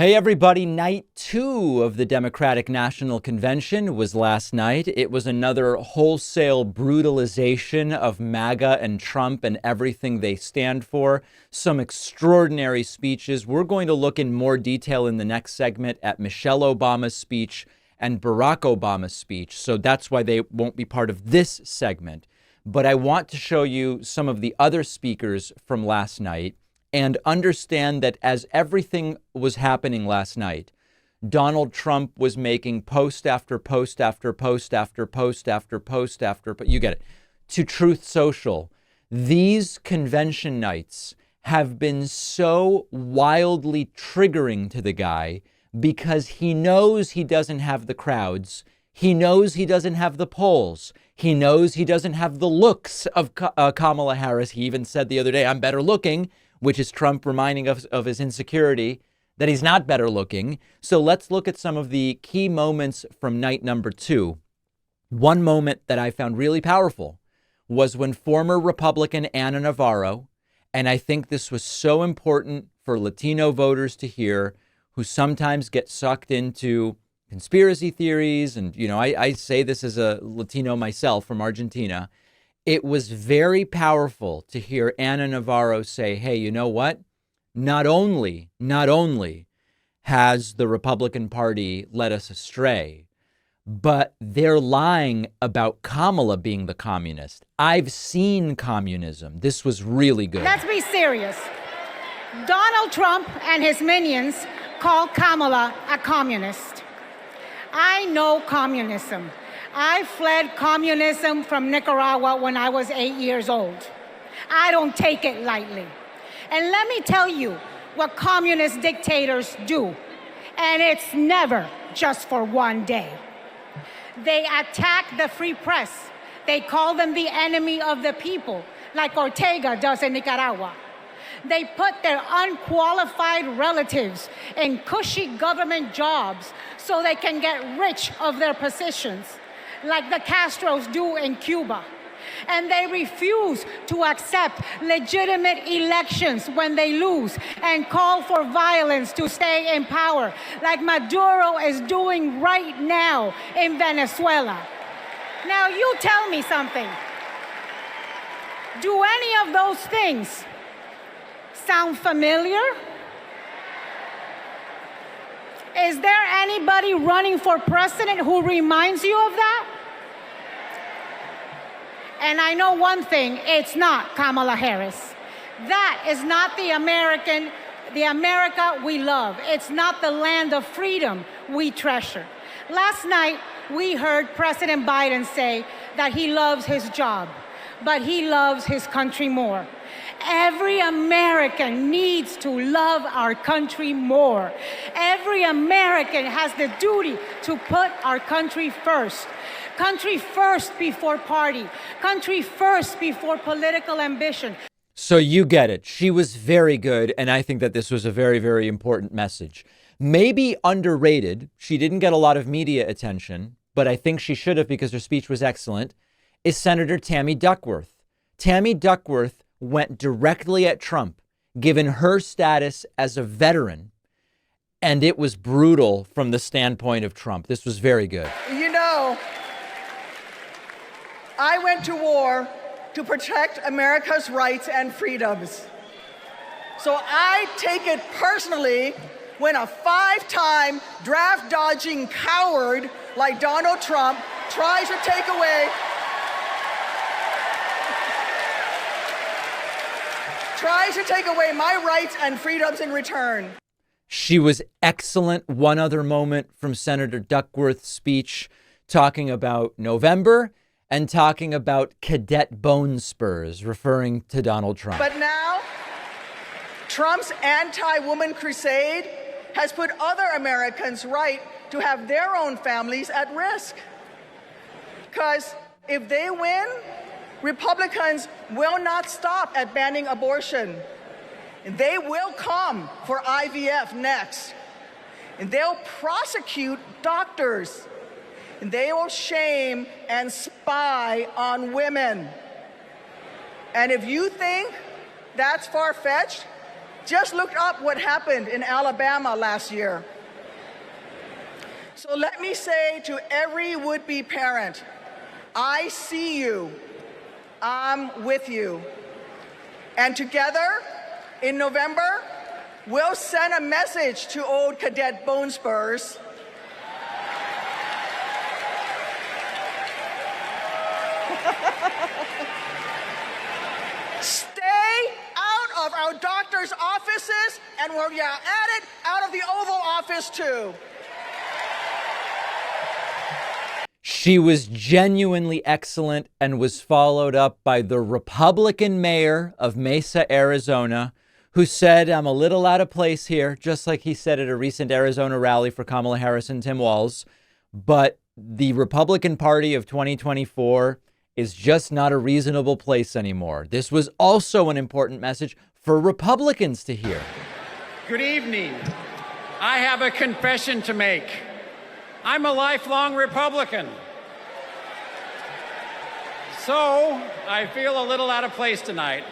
Hey everybody, night 2 of the Democratic National Convention was last night. It was another wholesale brutalization of MAGA and Trump and everything they stand for. Some extraordinary speeches. We're going to look in more detail in the next segment at Michelle Obama's speech and Barack Obama's speech. So that's why they won't be part of this segment. But I want to show you some of the other speakers from last night and understand that as everything was happening last night, Donald Trump was making post after post after post after post after post after, you get it, to Truth Social. These convention nights have been so wildly triggering to the guy because he knows he doesn't have the crowds. He knows he doesn't have the polls. He knows he doesn't have the looks of Kamala Harris. He even said the other day, I'm better looking, which is Trump reminding us of his insecurity that he's not better looking. So let's look at some of the key moments from night number 2. One moment that I found really powerful was when former Republican Ana Navarro, and I think this was so important for Latino voters to hear, who sometimes get sucked into conspiracy theories. And, you know, I say this as a Latino myself from Argentina. It was very powerful to hear Ana Navarro say, hey, you know what? Not only has the Republican Party led us astray, but they're lying about Kamala being the communist. I've seen communism. This was really good. Let's be serious. Donald Trump and his minions call Kamala a communist. I know communism. I fled communism from Nicaragua when I was 8 years old. I don't take it lightly. And let me tell you what communist dictators do. And it's never just for one day. They attack the free press. They call them the enemy of the people, like Ortega does in Nicaragua. They put their unqualified relatives in cushy government jobs so they can get rich of their positions, like the Castros do in Cuba. And they refuse to accept legitimate elections when they lose and call for violence to stay in power, like Maduro is doing right now in Venezuela. Now you tell me something. Do any of those things sound familiar? Is there anybody running for president who reminds you of that? And I know one thing, it's not Kamala Harris. That is not the America we love. It's not the land of freedom we treasure. Last night, we heard President Biden say that he loves his job, but he loves his country more. Every American needs to love our country more. Every American has the duty to put our country first. Country first before party. Country first before political ambition. So you get it. She was very good, and I think that this was a very, very important message. Maybe underrated. She didn't get a lot of media attention, but I think she should have because her speech was excellent, is Senator Tammy Duckworth. Tammy Duckworth went directly at Trump, given her status as a veteran, and it was brutal from the standpoint of Trump. This was very good. You know, I went to war to protect America's rights and freedoms. So I take it personally when a 5-time draft-dodging coward like Donald Trump tries to take away my rights and freedoms in return. She was excellent. One other moment from Senator Duckworth's speech, talking about November and talking about cadet bone spurs, referring to Donald Trump. But now, Trump's anti-woman crusade has put other Americans' right to have their own families at risk. Because if they win, Republicans will not stop at banning abortion. They will come for IVF next. And they'll prosecute doctors. And they will shame and spy on women. And if you think that's far-fetched, just looked up what happened in Alabama last year. So let me say to every would-be parent, I see you, I'm with you. And together, in November, we'll send a message to old Cadet Bone Spurs. Stay out of our doctors' offices, and where you're at it, out of the Oval Office too. She was genuinely excellent and was followed up by the Republican mayor of Mesa, Arizona, who said, I'm a little out of place here, just like he said at a recent Arizona rally for Kamala Harris and Tim Walz. But the Republican Party of 2024 is just not a reasonable place anymore. This was also an important message for Republicans to hear. Good evening. I have a confession to make. I'm a lifelong Republican. So I feel a little out of place tonight,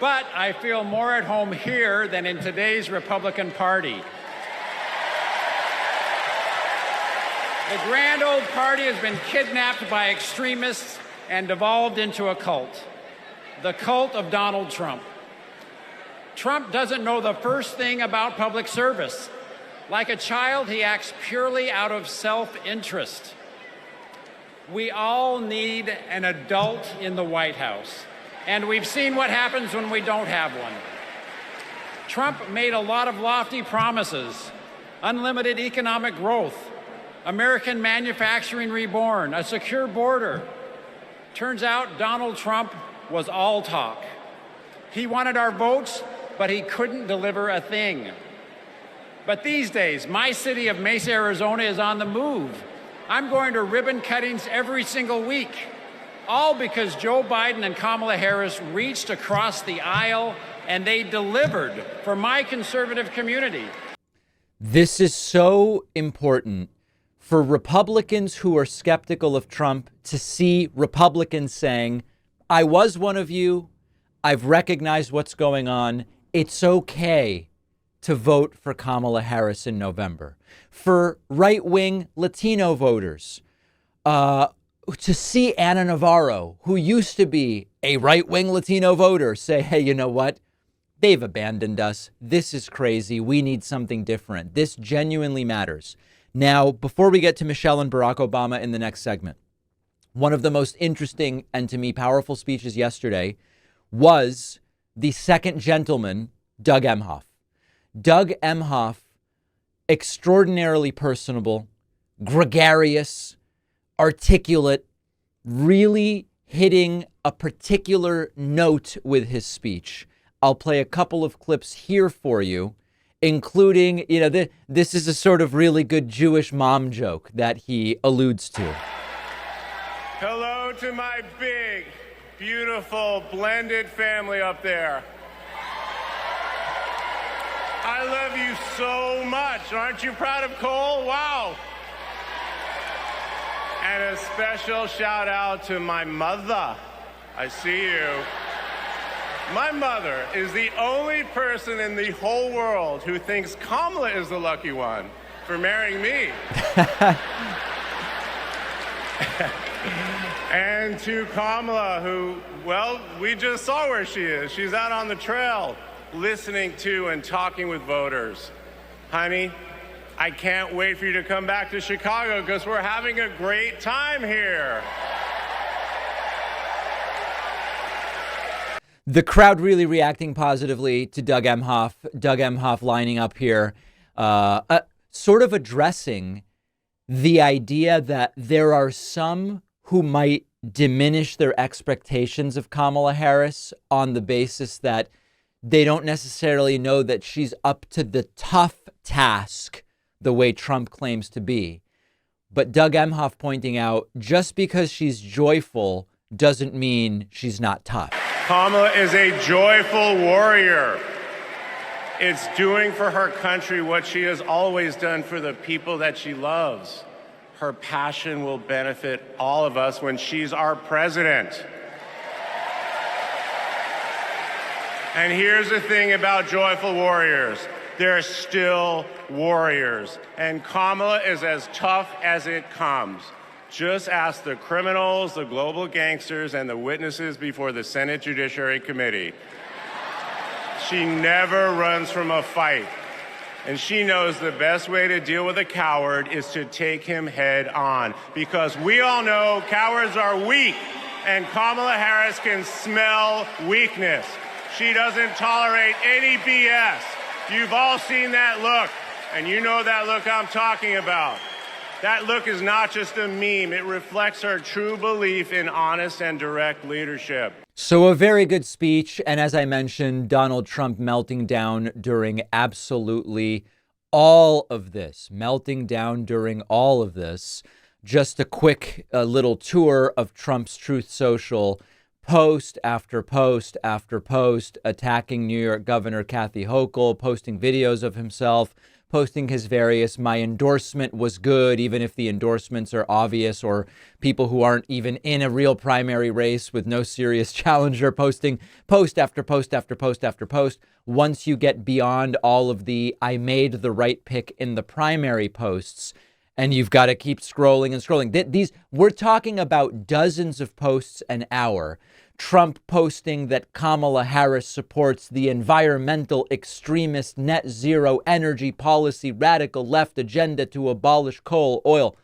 but I feel more at home here than in today's Republican Party. The grand old party has been kidnapped by extremists and devolved into a cult, the cult of Donald Trump. Trump doesn't know the first thing about public service. Like a child, he acts purely out of self-interest. We all need an adult in the White House, and we've seen what happens when we don't have one. Trump made a lot of lofty promises: unlimited economic growth, American manufacturing reborn, a secure border. Turns out Donald Trump was all talk. He wanted our votes, but he couldn't deliver a thing. But these days, my city of Mesa, Arizona is on the move. I'm going to ribbon cuttings every single week, all because Joe Biden and Kamala Harris reached across the aisle and they delivered for my conservative community. This is so important for Republicans who are skeptical of Trump to see Republicans saying, I was one of you. I've recognized what's going on. It's okay to vote for Kamala Harris in November. For right-wing Latino voters, to see Ana Navarro, who used to be a right-wing Latino voter, say, hey, you know what? They've abandoned us. This is crazy. We need something different. This genuinely matters. Now, before we get to Michelle and Barack Obama in the next segment, one of the most interesting and to me powerful speeches yesterday was the second gentleman, Doug Emhoff. Doug Emhoff, extraordinarily personable, gregarious, articulate, really hitting a particular note with his speech. I'll play a couple of clips here for you, including, this is a sort of really good Jewish mom joke that he alludes to. Hello to my big, beautiful, blended family up there. I love you so much. Aren't you proud of Cole? Wow. And a special shout out to my mother. I see you. My mother is the only person in the whole world who thinks Kamala is the lucky one for marrying me. And to Kamala, who, well, we just saw where she is. She's out on the trail, listening to and talking with voters. Honey, I can't wait for you to come back to Chicago because we're having a great time here. The crowd really reacting positively to Doug Emhoff. Doug Emhoff lining up here, sort of addressing the idea that there are some who might diminish their expectations of Kamala Harris on the basis that they don't necessarily know that she's up to the tough task the way Trump claims to be. But Doug Emhoff pointing out, just because she's joyful doesn't mean she's not tough. Kamala is a joyful warrior. It's doing for her country what she has always done for the people that she loves. Her passion will benefit all of us when she's our president. And here's the thing about joyful warriors. They're still warriors. And Kamala is as tough as it comes. Just ask the criminals, the global gangsters, and the witnesses before the Senate Judiciary Committee. She never runs from a fight. And she knows the best way to deal with a coward is to take him head on. Because we all know cowards are weak, and Kamala Harris can smell weakness. She doesn't tolerate any BS. You've all seen that look, and you know that look I'm talking about. That look is not just a meme. It reflects her true belief in honest and direct leadership. So a very good speech. And as I mentioned, Donald Trump melting down during absolutely all of this. Melting down during all of this. Just a quick little tour of Trump's Truth Social. Post after post after post, attacking New York Governor Kathy Hochul, posting videos of himself, posting his various "my endorsement was good," even if the endorsements are obvious, or people who aren't even in a real primary race with no serious challenger, posting post after post after post after post. Once you get beyond all of the "I made the right pick in the primary" posts, and you've got to keep scrolling and scrolling. We're talking about dozens of posts an hour. Trump posting that Kamala Harris supports the environmental extremist net zero energy policy, radical left agenda to abolish coal, oil,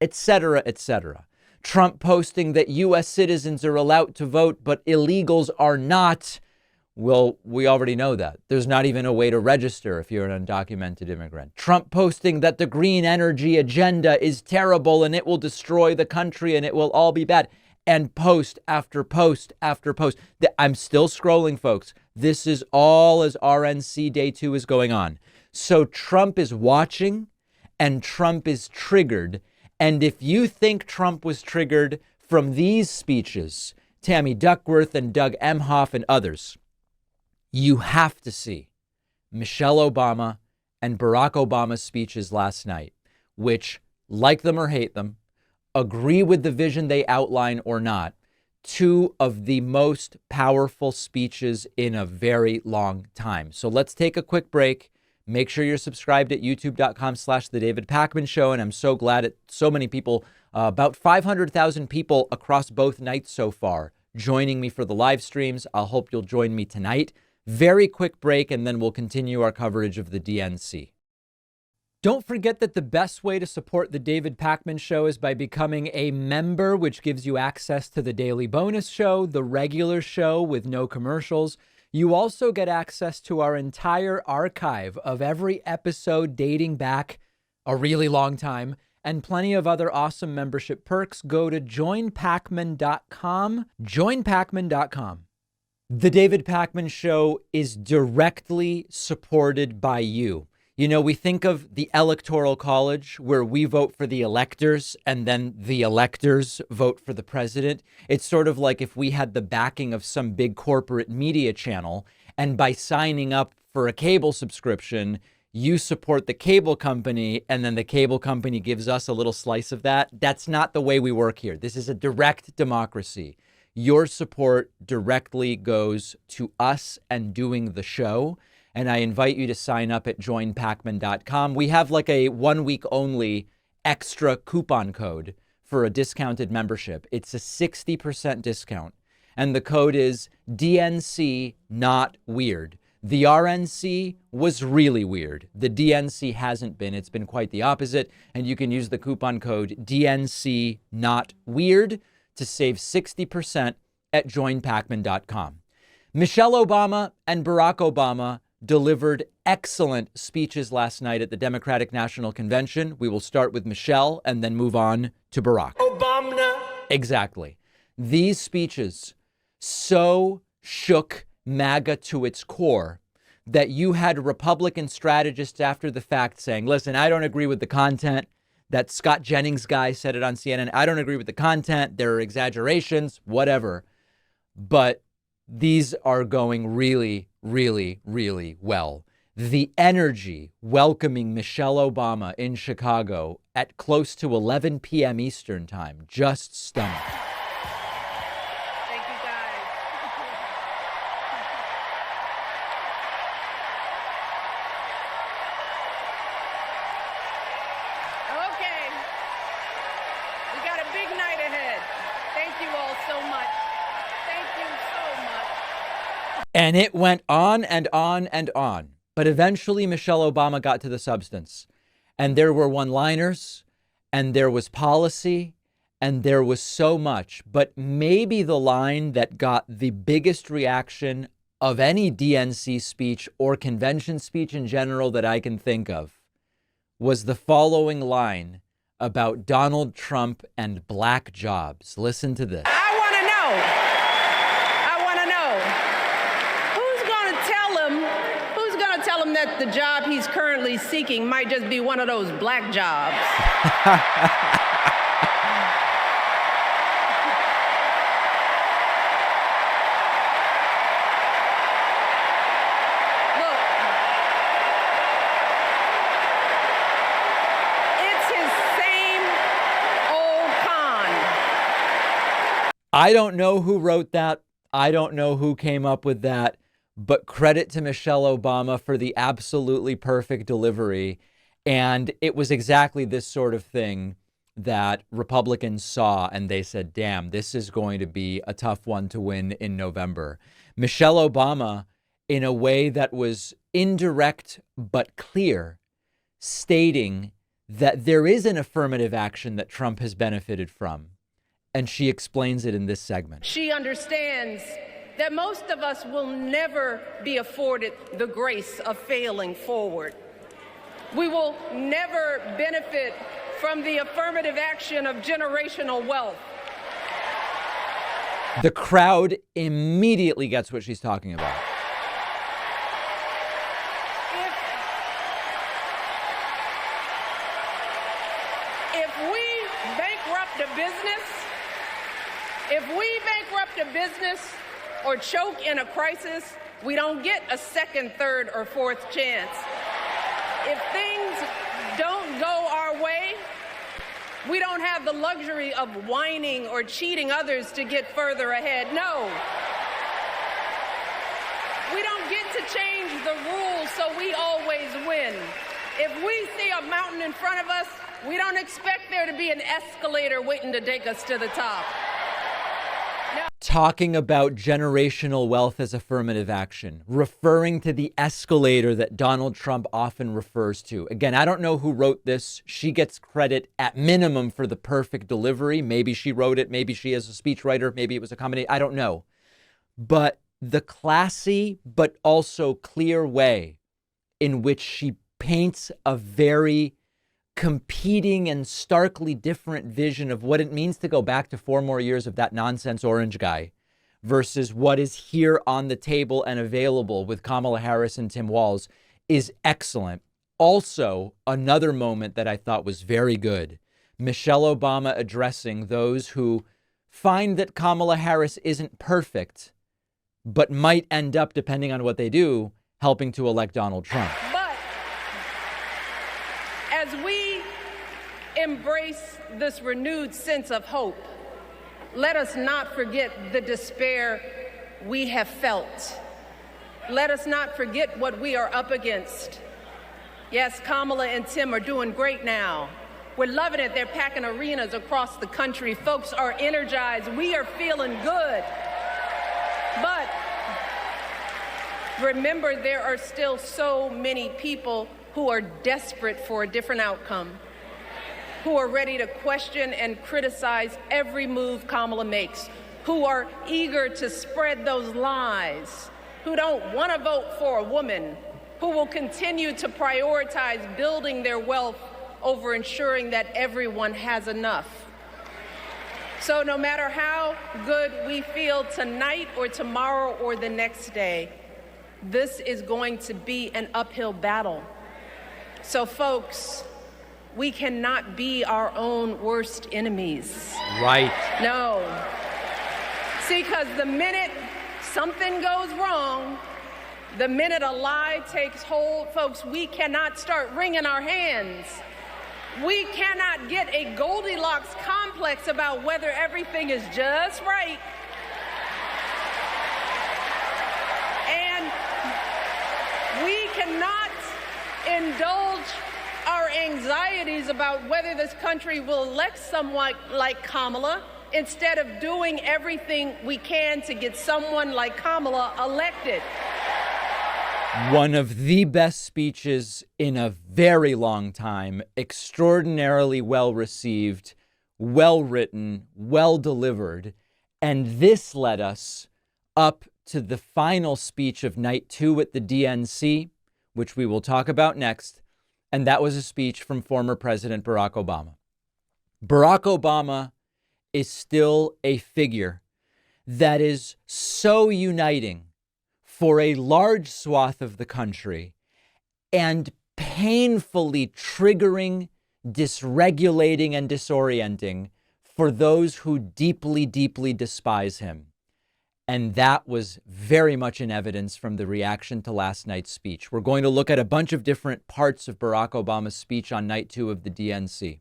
etc., etc. Trump posting that U.S. citizens are allowed to vote, but illegals are not. Well, we already know that. There's not even a way to register if you're an undocumented immigrant. Trump posting that the green energy agenda is terrible and it will destroy the country and it will all be bad. And post after post after post. I'm still scrolling, folks. This is all as RNC Day 2 is going on. So Trump is watching and Trump is triggered. And if you think Trump was triggered from these speeches, Tammy Duckworth and Doug Emhoff and others, you have to see Michelle Obama and Barack Obama's speeches last night, which, like them or hate them, agree with the vision they outline or not, two of the most powerful speeches in a very long time. So let's take a quick break. Make sure you're subscribed at youtube.com/The David Pakman Show. And I'm so glad so many people, about 500,000 people across both nights so far, joining me for the live streams. I hope you'll join me tonight. Very quick break, and then we'll continue our coverage of the DNC. Don't forget that the best way to support the David Pakman Show is by becoming a member, which gives you access to the daily bonus show, the regular show with no commercials. You also get access to our entire archive of every episode dating back a really long time, and plenty of other awesome membership perks. Go to joinpakman.com, joinpakman.com. The David Pakman Show is directly supported by you. You know, we think of the Electoral College where we vote for the electors and then the electors vote for the president. It's sort of like if we had the backing of some big corporate media channel, and by signing up for a cable subscription, you support the cable company and then the cable company gives us a little slice of that. That's not the way we work here. This is a direct democracy. Your support directly goes to us and doing the show. And I invite you to sign up at joinpakman.com. We have like a 1 week only extra coupon code for a discounted membership. It's a 60% discount. And the code is DNC not weird. The RNC was really weird. The DNC hasn't been. It's been quite the opposite. And you can use the coupon code DNC not weird to save 60% at joinpakman.com. Michelle Obama and Barack Obama delivered excellent speeches last night at the Democratic National Convention. We will start with Michelle and then move on to Barack. Obama. Exactly. These speeches so shook MAGA to its core that you had Republican strategists after the fact saying, listen, I don't agree with the content. That Scott Jennings guy said it on CNN. I don't agree with the content. There are exaggerations, whatever. But these are going really, really, really well. The energy welcoming Michelle Obama in Chicago at close to 11 p.m. Eastern time, just stunning. Thank you, guys. you all so much. Thank you so much. And it went on and on and on. But eventually Michelle Obama got to the substance. And there were one-liners, and there was policy, and there was so much. But maybe the line that got the biggest reaction of any DNC speech or convention speech in general that I can think of was the following line about Donald Trump and black jobs. Listen to this. I want to know who's going to tell him that the job he's currently seeking might just be one of those black jobs. I don't know who wrote that. I don't know who came up with that, but credit to Michelle Obama for the absolutely perfect delivery. And it was exactly this sort of thing that Republicans saw, and they said, damn, this is going to be a tough one to win in November. Michelle Obama, in a way that was indirect but clear, stating that there is an affirmative action that Trump has benefited from. And she explains it in this segment. She understands that most of us will never be afforded the grace of failing forward. We will never benefit from the affirmative action of generational wealth. The crowd immediately gets what she's talking about. If we bankrupt a business or choke in a crisis, we don't get a second, third, or fourth chance. If things don't go our way, we don't have the luxury of whining or cheating others to get further ahead. No. We don't get to change the rules so we always win. If we see a mountain in front of us, we don't expect there to be an escalator waiting to take us to the top. Talking about generational wealth as affirmative action, referring to the escalator that Donald Trump often refers to. Again, I don't know who wrote this. She gets credit at minimum for the perfect delivery. Maybe she wrote it. Maybe she is a speechwriter. Maybe it was a combination. I don't know. But the classy but also clear way in which she paints a very competing and starkly different vision of what it means to go back to 4 more years of that nonsense orange guy versus what is here on the table and available with Kamala Harris and Tim Walz is excellent. Also, another moment that I thought was very good, Michelle Obama addressing those who find that Kamala Harris isn't perfect, but might end up, depending on what they do, helping to elect Donald Trump. But as we embrace this renewed sense of hope, let us not forget the despair we have felt. Let us not forget what we are up against. Yes, Kamala and Tim are doing great now. We're loving it. They're packing arenas across the country. Folks are energized. We are feeling good. But remember, there are still so many people who are desperate for a different outcome, who are ready to question and criticize every move Kamala makes, who are eager to spread those lies, who don't want to vote for a woman, who will continue to prioritize building their wealth over ensuring that everyone has enough. So no matter how good we feel tonight or tomorrow or the next day, this is going to be an uphill battle. So folks, we cannot be our own worst enemies. Right. No. See, because the minute something goes wrong, the minute a lie takes hold, folks, we cannot start wringing our hands. We cannot get a Goldilocks complex about whether everything is just right. And we cannot indulge our anxieties about whether this country will elect someone like Kamala instead of doing everything we can to get someone like Kamala elected. One of the best speeches in a very long time, extraordinarily well received, well written, well delivered. And this led us up to the final speech of night 2 at the DNC, which we will talk about next. And that was a speech from former President Barack Obama. Barack Obama is still a figure that is so uniting for a large swath of the country and painfully triggering, dysregulating, and disorienting for those who deeply, deeply despise him. And that was very much in evidence from the reaction to last night's speech. We're going to look at a bunch of different parts of Barack Obama's speech on night 2 of the DNC.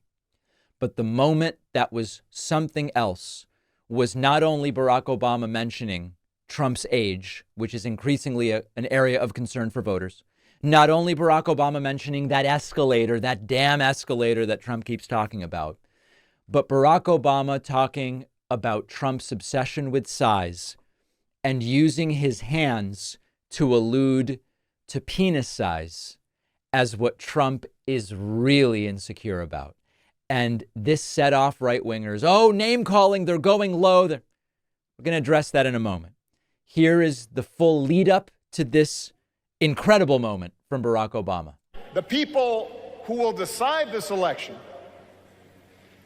But the moment that was something else was not only Barack Obama mentioning Trump's age, which is increasingly an area of concern for voters. Not only Barack Obama mentioning that escalator, that damn escalator that Trump keeps talking about, but Barack Obama talking about Trump's obsession with size and using his hands to allude to penis size as what Trump is really insecure about. And this set off right-wingers. Oh, name calling, they're going low. We're going to address that in a moment. Here is the full lead up to this incredible moment from Barack Obama. The people who will decide this election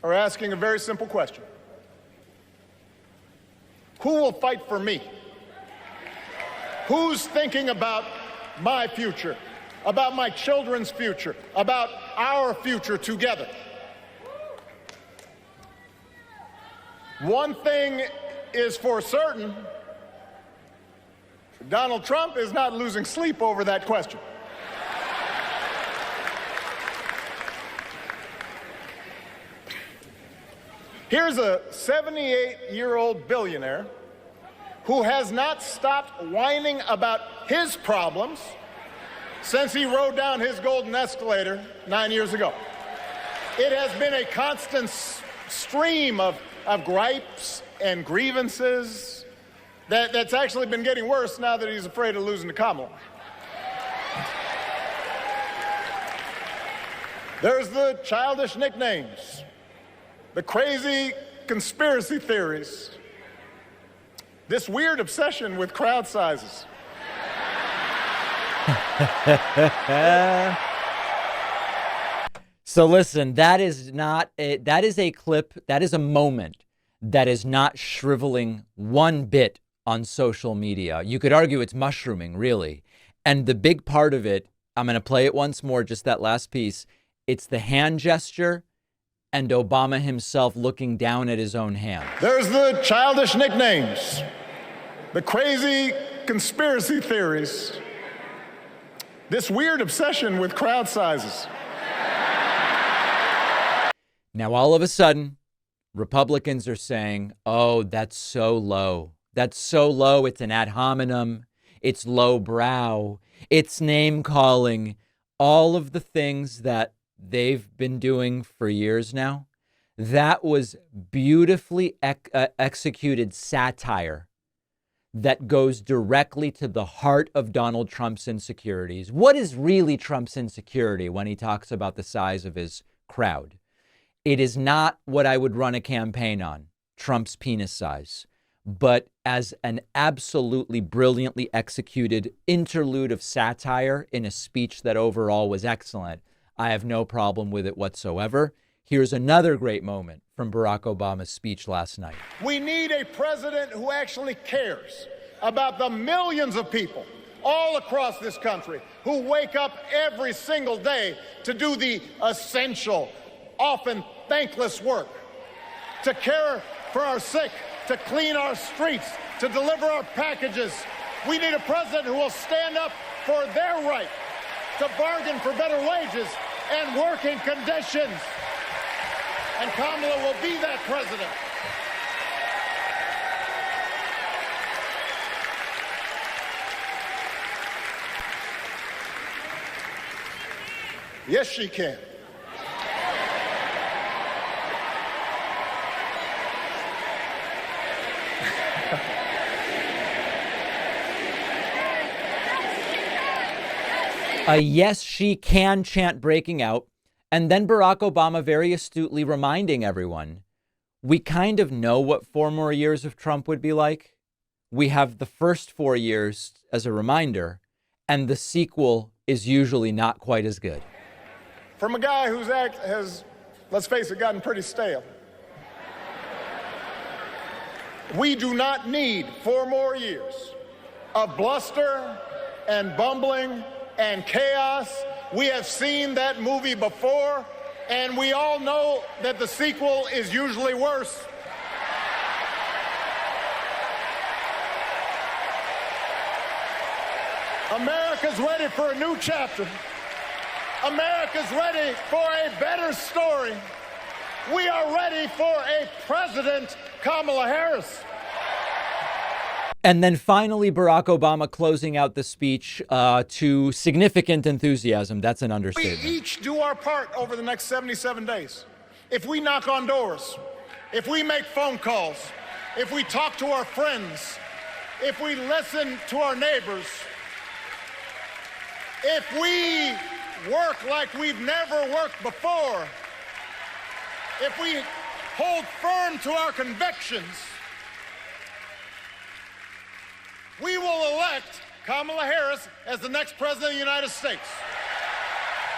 are asking a very simple question. Who will fight for me? Who's thinking about my future, about my children's future, about our future together? One thing is for certain. Donald Trump is not losing sleep over that question. Here's a 78-year-old billionaire who has not stopped whining about his problems since he rode down his golden escalator 9 years ago. It has been a constant stream of gripes and grievances that's actually been getting worse now that he's afraid of losing to Kamala. There's the childish nicknames, the crazy conspiracy theories, this weird obsession with crowd sizes. So listen, that is a clip, that is a moment that is not shriveling one bit on social media. You could argue it's mushrooming, really. And the big part of it, I'm going to play it once more, just that last piece. It's the hand gesture and Obama himself looking down at his own hand. There's the childish nicknames, the crazy conspiracy theories, this weird obsession with crowd sizes. Now, all of a sudden, Republicans are saying, oh, that's so low. That's so low. It's an ad hominem. It's lowbrow. It's name calling. All of the things that they've been doing for years now. That was beautifully executed satire that goes directly to the heart of Donald Trump's insecurities. What is really Trump's insecurity when he talks about the size of his crowd? It is not what I would run a campaign on, Trump's penis size, but as an absolutely brilliantly executed interlude of satire in a speech that overall was excellent. I have no problem with it whatsoever. Here's another great moment from Barack Obama's speech last night. We need a president who actually cares about the millions of people all across this country who wake up every single day to do the essential, often thankless work, to care for our sick, to clean our streets, to deliver our packages. We need a president who will stand up for their right to bargain for better wages and working conditions. And Kamala will be that president. Yes, she can. A yes, she can chant breaking out. And then Barack Obama very astutely reminding everyone, we kind of know what 4 more years of Trump would be like. We have the first 4 years as a reminder, and the sequel is usually not quite as good. From a guy whose act has, let's face it, gotten pretty stale. We do not need 4 more years of bluster and bumbling and chaos. We have seen that movie before, and we all know that the sequel is usually worse. America's ready for a new chapter. America's ready for a better story. We are ready for a President Kamala Harris. And then finally, Barack Obama closing out the speech to significant enthusiasm. That's an understatement. We each do our part over the next 77 days. If we knock on doors, if we make phone calls, if we talk to our friends, if we listen to our neighbors, if we work like we've never worked before, if we hold firm to our convictions, we will elect Kamala Harris as the next President of the United States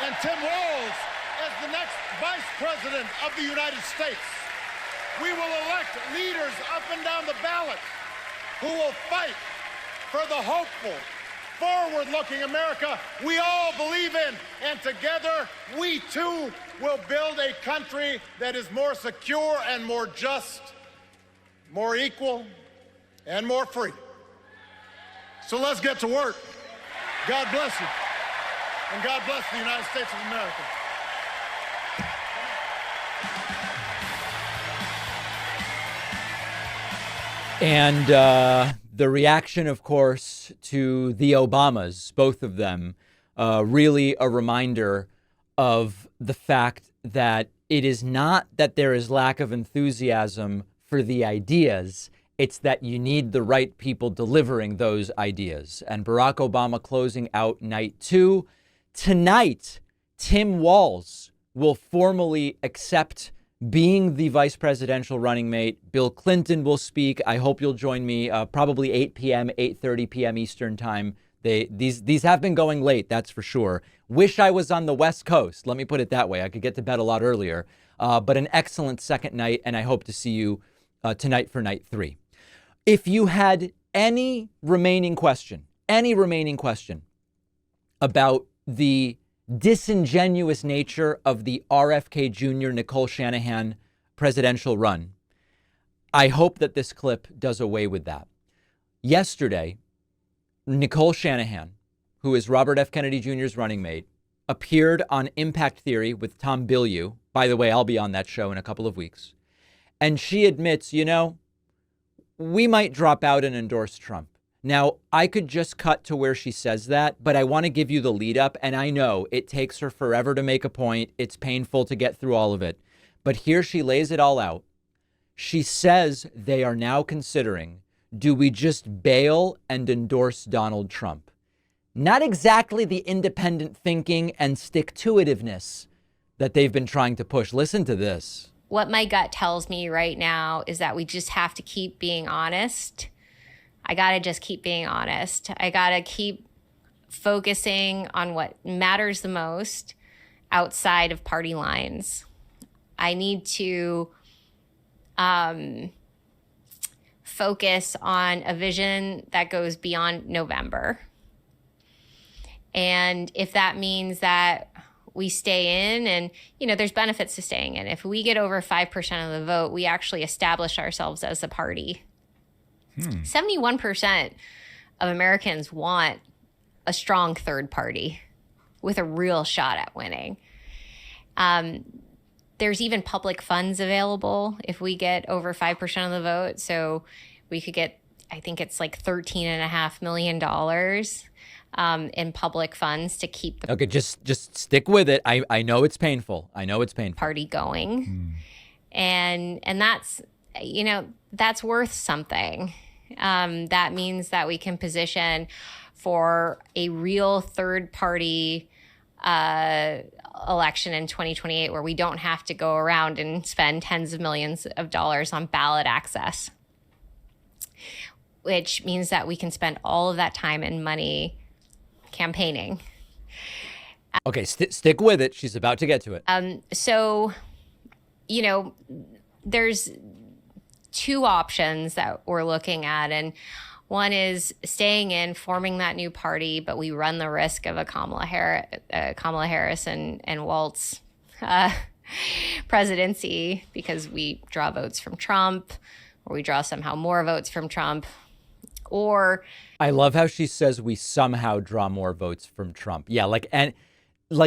and Tim Walz as the next Vice President of the United States. We will elect leaders up and down the ballot who will fight for the hopeful, forward-looking America we all believe in. And together, we too will build a country that is more secure and more just, more equal, and more free. So let's get to work. God bless you. And God bless the United States of America. And the reaction, of course, to the Obamas, both of them, really a reminder of the fact that it is not that there is lack of enthusiasm for the ideas. It's that you need the right people delivering those ideas. And Barack Obama closing out night 2. Tonight, Tim Walz will formally accept being the vice presidential running mate. Bill Clinton will speak. I hope you'll join me probably 8 p.m., 8:30 p.m. Eastern time. These have been going late, that's for sure. Wish I was on the West Coast. Let me put it that way. I could get to bed a lot earlier. But an excellent second night, and I hope to see you tonight for night 3. If you had any remaining question about the disingenuous nature of the RFK Jr. Nicole Shanahan presidential run, I hope that this clip does away with that. Yesterday, Nicole Shanahan, who is Robert F. Kennedy Jr.'s running mate, appeared on Impact Theory with Tom Bilyeu. By the way, I'll be on that show in a couple of weeks. And she admits, we might drop out and endorse Trump. Now, I could just cut to where she says that, but I want to give you the lead up. And I know it takes her forever to make a point. It's painful to get through all of it. But here she lays it all out. She says they are now considering, do we just bail and endorse Donald Trump? Not exactly the independent thinking and stick-to-itiveness that they've been trying to push. Listen to this. What my gut tells me right now is that we just have to keep being honest. I got to just keep being honest. I got to keep focusing on what matters the most outside of party lines. I need to focus on a vision that goes beyond November. And if that means that we stay in, and, there's benefits to staying in. If we get over 5% of the vote, we actually establish ourselves as a party. 71% of Americans want a strong third party with a real shot at winning. There's even public funds available if we get over 5% of the vote. So we could get, I think it's like $13.5 million in public funds to keep the Okay, just stick with it. I know it's painful. Party going. And that's, that's worth something. That means that we can position for a real third party election in 2028 where we don't have to go around and spend tens of millions of dollars on ballot access, which means that we can spend all of that time and money campaigning. Okay, stick with it. She's about to get to it. So, you know, there's two options that we're looking at, and one is staying in, forming that new party, but we run the risk of a Kamala Harris and Waltz presidency because we draw votes from Trump, or we draw somehow more votes from Trump. Or I love how she says we somehow draw more votes from Trump. Yeah, like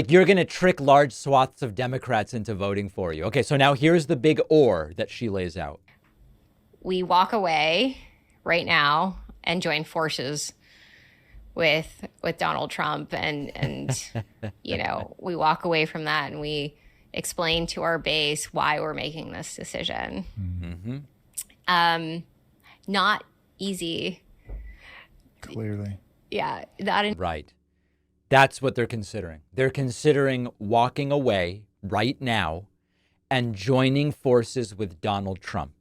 you're going to trick large swaths of Democrats into voting for you. Okay, so now here's the big or that she lays out. We walk away right now and join forces with Donald Trump and you know, we walk away from that and we explain to our base why we're making this decision. Mm-hmm. Not easy. Clearly. Yeah. Right. That's what they're considering. They're considering walking away right now and joining forces with Donald Trump.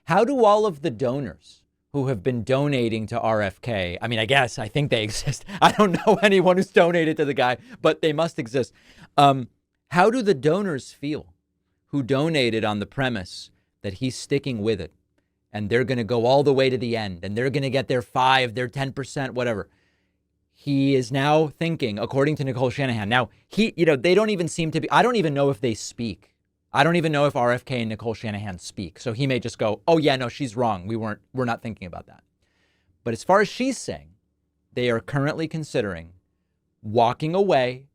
How do all of the donors who have been donating to RFK, I think they exist. I don't know anyone who's donated to the guy, but they must exist. How do the donors feel who donated on the premise that he's sticking with it and they're going to go all the way to the end and they're going to get their 5, their 10%, whatever? He is now thinking, according to Nicole Shanahan. Now, they don't even seem to be, I don't even know if they speak. I don't even know if RFK and Nicole Shanahan speak. So he may just go, oh yeah, no, she's wrong. We're not thinking about that. But as far as she's saying, they are currently considering walking away,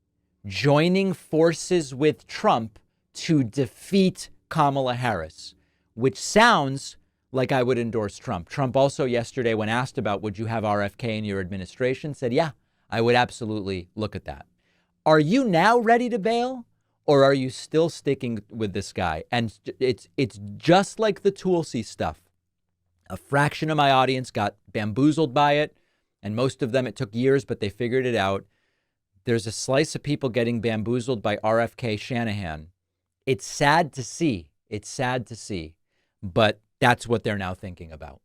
joining forces with Trump to defeat Kamala Harris, which sounds like I would endorse Trump. Trump also yesterday, when asked about would you have RFK in your administration, said, yeah, I would absolutely look at that. Are you now ready to bail? Or are you still sticking with this guy? And it's just like the Tulsi stuff. A fraction of my audience got bamboozled by it. And most of them, it took years, but they figured it out. There's a slice of people getting bamboozled by RFK Shanahan. It's sad to see. But that's what they're now thinking about.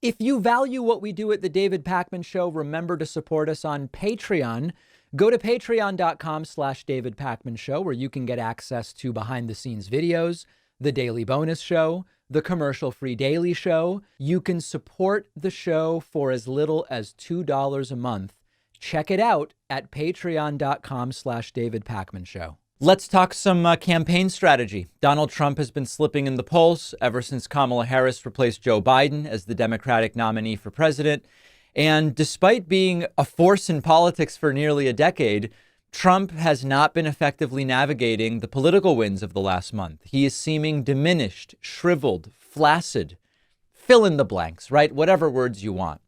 If you value what we do at The David Pakman Show, remember to support us on Patreon. Go to patreon.com/David Pakman Show, where you can get access to behind the scenes videos, the daily bonus show, the commercial-free daily show. You can support the show for as little as $2 a month. Check it out at patreon.com/David Pakman Show. Let's talk some campaign strategy. Donald Trump has been slipping in the polls ever since Kamala Harris replaced Joe Biden as the Democratic nominee for president. And despite being a force in politics for nearly a decade, Trump has not been effectively navigating the political winds of the last month. He is seeming diminished, shriveled, flaccid, fill in the blanks, right? Whatever words you want.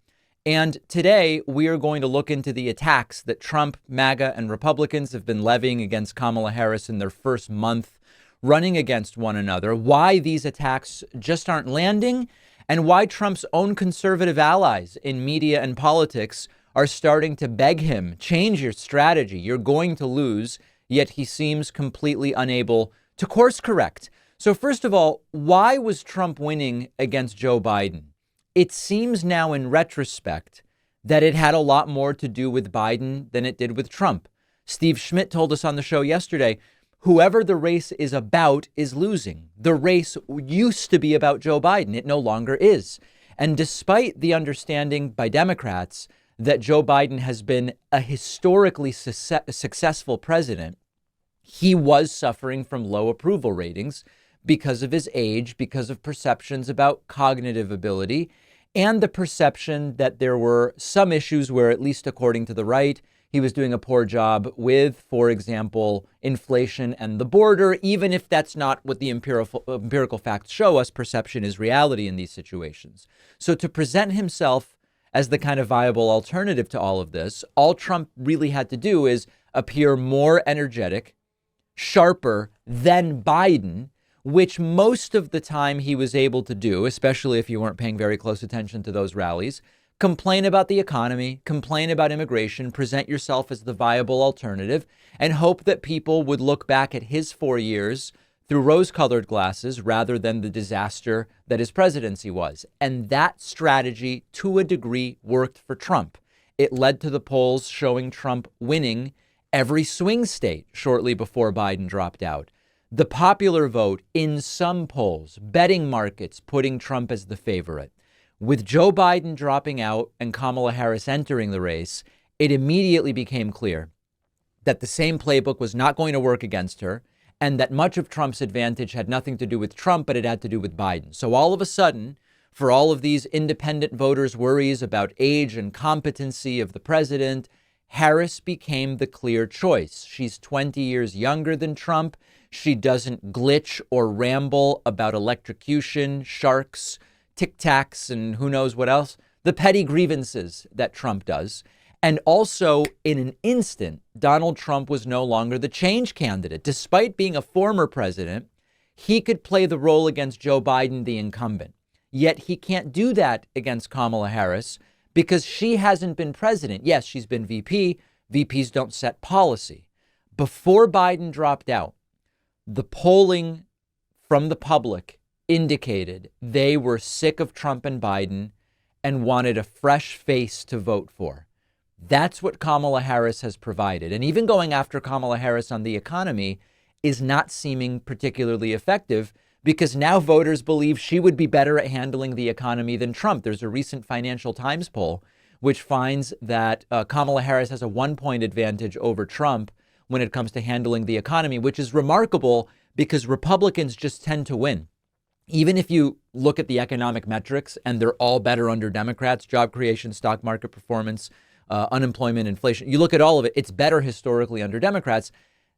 And today we are going to look into the attacks that Trump, MAGA, and Republicans have been levying against Kamala Harris in their first month running against one another, why these attacks just aren't landing, and why Trump's own conservative allies in media and politics are starting to beg him, change your strategy. You're going to lose, yet he seems completely unable to course correct. So first of all, why was Trump winning against Joe Biden? It seems now in retrospect that it had a lot more to do with Biden than it did with Trump. Steve Schmidt told us on the show yesterday, whoever the race is about is losing. The race used to be about Joe Biden. It no longer is. And despite the understanding by Democrats that Joe Biden has been a historically successful president, he was suffering from low approval ratings because of his age, because of perceptions about cognitive ability, and the perception that there were some issues where, at least according to the right, he was doing a poor job with, for example, inflation and the border. Even if that's not what the empirical facts show us, perception is reality in these situations. So to present himself as the kind of viable alternative to all of this, all Trump really had to do is appear more energetic, sharper than Biden, which most of the time he was able to do, especially if you weren't paying very close attention to those rallies. Complain about the economy, complain about immigration, present yourself as the viable alternative, and hope that people would look back at his 4 years through rose-colored glasses rather than the disaster that his presidency was. And that strategy, to a degree, worked for Trump. It led to the polls showing Trump winning every swing state shortly before Biden dropped out. The popular vote in some polls, betting markets putting Trump as the favorite. With Joe Biden dropping out and Kamala Harris entering the race, it immediately became clear that the same playbook was not going to work against her, and that much of Trump's advantage had nothing to do with Trump, but it had to do with Biden. So all of a sudden, for all of these independent voters' worries about age and competency of the president, Harris became the clear choice. She's 20 years younger than Trump. She doesn't glitch or ramble about electrocution, sharks, Tic Tacs, and who knows what else, the petty grievances that Trump does. And also, in an instant, Donald Trump was no longer the change candidate. Despite being a former president, he could play the role against Joe Biden, the incumbent. Yet he can't do that against Kamala Harris because she hasn't been president. Yes, she's been VP. VPs don't set policy. Before Biden dropped out, the polling from the public indicated they were sick of Trump and Biden and wanted a fresh face to vote for. That's what Kamala Harris has provided. And even going after Kamala Harris on the economy is not seeming particularly effective because now voters believe she would be better at handling the economy than Trump. There's a recent Financial Times poll which finds that Kamala Harris has a 1-point advantage over Trump when it comes to handling the economy, which is remarkable because Republicans just tend to win. Even if you look at the economic metrics and they're all better under Democrats, job creation, stock market performance, unemployment, inflation, you look at all of it, it's better historically under Democrats.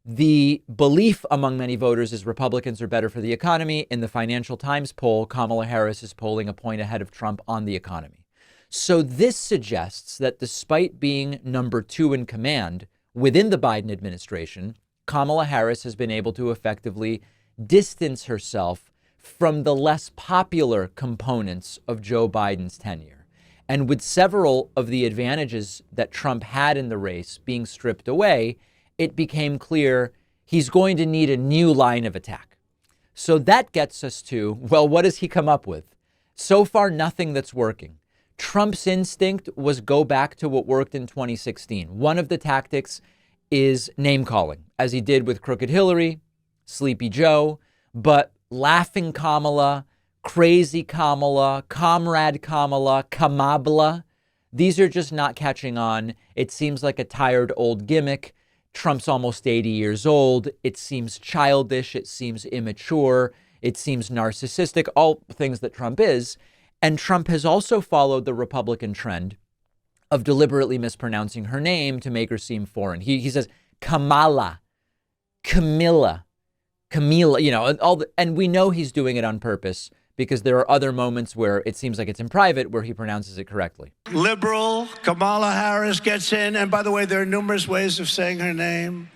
The belief among many voters is Republicans are better for the economy. In the Financial Times poll, Kamala Harris is polling a point ahead of Trump on the economy. So this suggests that despite being number 2 in command within the Biden administration, Kamala Harris has been able to effectively distance herself from the less popular components of Joe Biden's tenure. And with several of the advantages that Trump had in the race being stripped away, it became clear he's going to need a new line of attack. So that gets us to, well, what does he come up with? So far, nothing that's working. Trump's instinct was go back to what worked in 2016. One of the tactics is name calling, as he did with Crooked Hillary, Sleepy Joe, but Laughing Kamala, Crazy Kamala, Comrade Kamala, Kamabla, these are just not catching on. It seems like a tired old gimmick. Trump's almost 80 years old. It seems childish. It seems immature. It seems narcissistic, all things that Trump is. And Trump has also followed the Republican trend of deliberately mispronouncing her name to make her seem foreign. He says Kamala, Camilla, and we know he's doing it on purpose because there are other moments where it seems like it's in private where he pronounces it correctly. Liberal Kamala Harris gets in. And by the way, there are numerous ways of saying her name.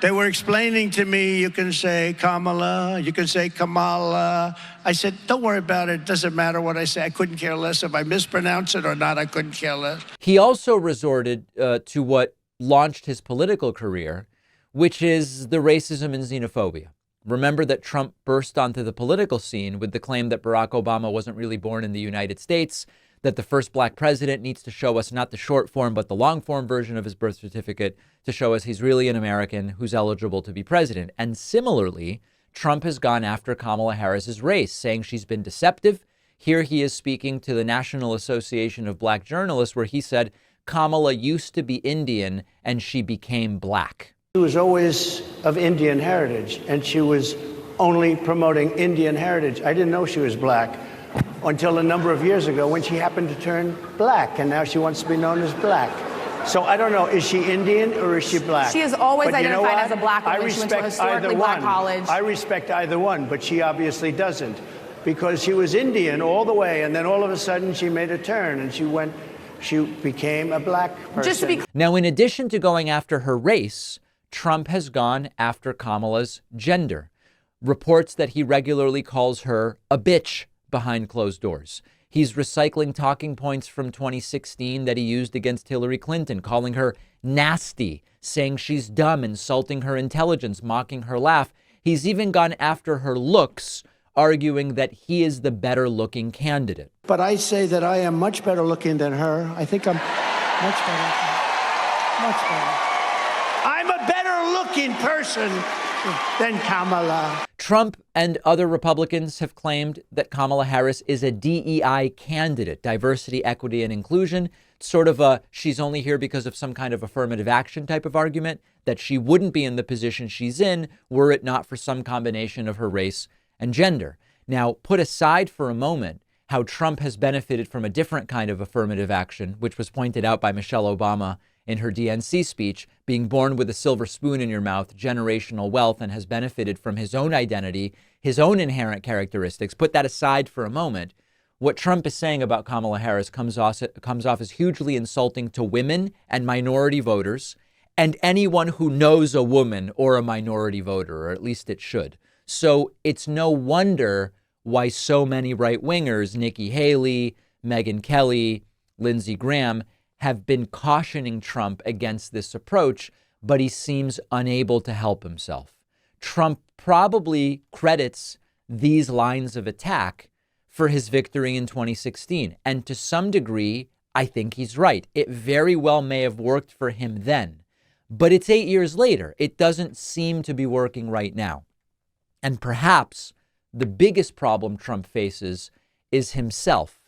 They were explaining to me, you can say Kamala, you can say Kamala. I said, don't worry about it. It doesn't matter what I say. I couldn't care less. If I mispronounce it or not, I couldn't care less. He also resorted to what launched his political career, which is the racism and xenophobia. Remember that Trump burst onto the political scene with the claim that Barack Obama wasn't really born in the United States, that the first black president needs to show us not the short form, but the long form version of his birth certificate to show us he's really an American who's eligible to be president. And similarly, Trump has gone after Kamala Harris's race, saying she's been deceptive. Here he is speaking to the National Association of Black Journalists, where he said Kamala used to be Indian and she became black. She was always of Indian heritage, and she was only promoting Indian heritage. I didn't know she was black until a number of years ago when she happened to turn black, and now she wants to be known as black. So I don't know, is she Indian or is she black? She is always identified as a black woman. She went to a historically black college. I respect either one, but she obviously doesn't, because she was Indian all the way, and then all of a sudden she made a turn and she became a black person. Now, in addition to going after her race, Trump has gone after Kamala's gender. Reports that he regularly calls her a bitch behind closed doors. He's recycling talking points from 2016 that he used against Hillary Clinton, calling her nasty, saying she's dumb, insulting her intelligence, mocking her laugh. He's even gone after her looks, arguing that he is the better looking candidate. But I say that I am much better looking than her. I think I'm much better. Much better. I'm a better looking person than Kamala. Trump and other Republicans have claimed that Kamala Harris is a DEI candidate, diversity, equity, and inclusion, sort of a she's only here because of some kind of affirmative action type of argument, that she wouldn't be in the position she's in were it not for some combination of her race and gender. Now, put aside for a moment how Trump has benefited from a different kind of affirmative action, which was pointed out by Michelle Obama in her DNC speech, being born with a silver spoon in your mouth, generational wealth, and has benefited from his own identity, his own inherent characteristics. Put that aside for a moment. What Trump is saying about Kamala Harris comes off as hugely insulting to women and minority voters and anyone who knows a woman or a minority voter, or at least it should. So it's no wonder why so many right-wingers, Nikki Haley, Megyn Kelly, Lindsey Graham, have been cautioning Trump against this approach, but he seems unable to help himself. Trump probably credits these lines of attack for his victory in 2016. And to some degree, I think he's right. It very well may have worked for him then, but it's 8 years later. It doesn't seem to be working right now. And perhaps the biggest problem Trump faces is himself,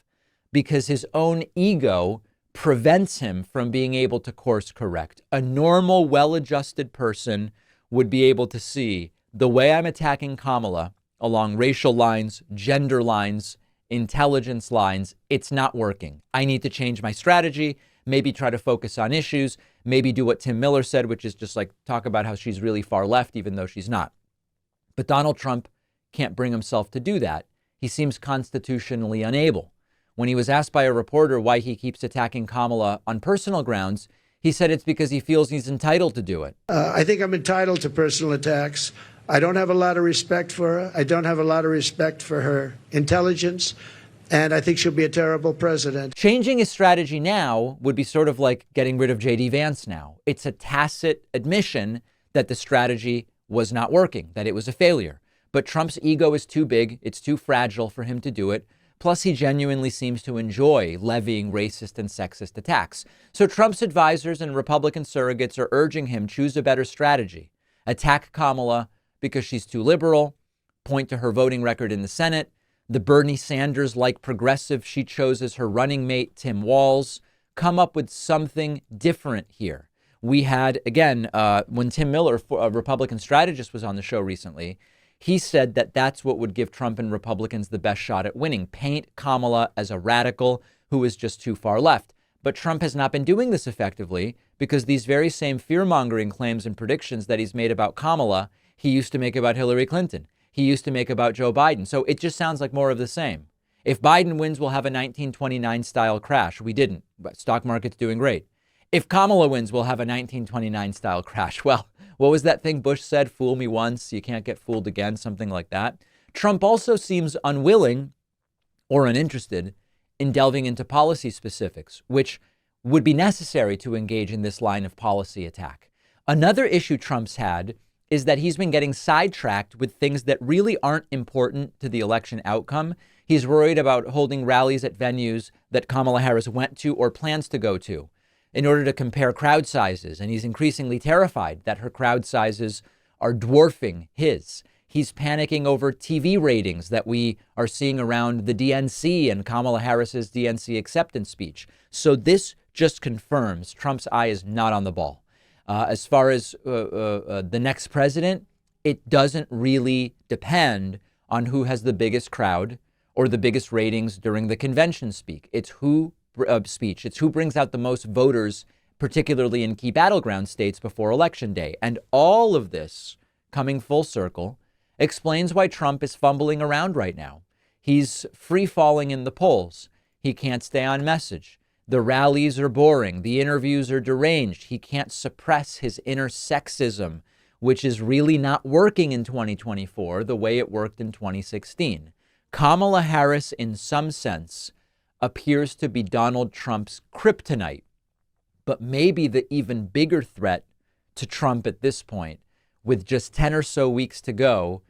because his own ego prevents him from being able to course correct. A normal, well-adjusted person would be able to see the way I'm attacking Kamala along racial lines, gender lines, intelligence lines. It's not working. I need to change my strategy, maybe try to focus on issues, maybe do what Tim Miller said, which is just like talk about how she's really far left, even though she's not. But Donald Trump can't bring himself to do that. He seems constitutionally unable. When he was asked by a reporter why he keeps attacking Kamala on personal grounds, he said it's because he feels he's entitled to do it. I think I'm entitled to personal attacks. I don't have a lot of respect for her. I don't have a lot of respect for her intelligence. And I think she'll be a terrible president. Changing his strategy now would be sort of like getting rid of J.D. Vance now. It's a tacit admission that the strategy was not working, that it was a failure. But Trump's ego is too big. It's too fragile for him to do it. Plus, he genuinely seems to enjoy levying racist and sexist attacks. So Trump's advisors and Republican surrogates are urging him choose a better strategy. Attack Kamala because she's too liberal, point to her voting record in the Senate, the Bernie Sanders-like progressive she chose as her running mate, Tim Walz. Come up with something different here. We had, again, when Tim Miller, a Republican strategist, was on the show recently, he said that that's what would give Trump and Republicans the best shot at winning. Paint Kamala as a radical who is just too far left. But Trump has not been doing this effectively because these very same fear-mongering claims and predictions that he's made about Kamala, he used to make about Hillary Clinton. He used to make about Joe Biden. So it just sounds like more of the same. If Biden wins, we'll have a 1929 style crash. We didn't, but stock market's doing great. If Kamala wins, we'll have a 1929 style crash. Well, what was that thing Bush said? Fool me once, you can't get fooled again, something like that. Trump also seems unwilling or uninterested in delving into policy specifics, which would be necessary to engage in this line of policy attack. Another issue Trump's had is that he's been getting sidetracked with things that really aren't important to the election outcome. He's worried about holding rallies at venues that Kamala Harris went to or plans to go to in order to compare crowd sizes. And he's increasingly terrified that her crowd sizes are dwarfing his. He's panicking over TV ratings that we are seeing around the DNC and Kamala Harris's DNC acceptance speech. So this just confirms Trump's eye is not on the ball. As far as the next president, it doesn't really depend on who has the biggest crowd or the biggest ratings during the convention speech. It's who brings out the most voters, particularly in key battleground states before Election Day. And all of this, coming full circle, explains why Trump is fumbling around right now. He's free-falling in the polls. He can't stay on message. The rallies are boring. The interviews are deranged. He can't suppress his inner sexism, which is really not working in 2024 the way it worked in 2016. Kamala Harris, in some sense, appears to be Donald Trump's kryptonite. But maybe the even bigger threat to Trump at this point, with just 10 or so weeks to go,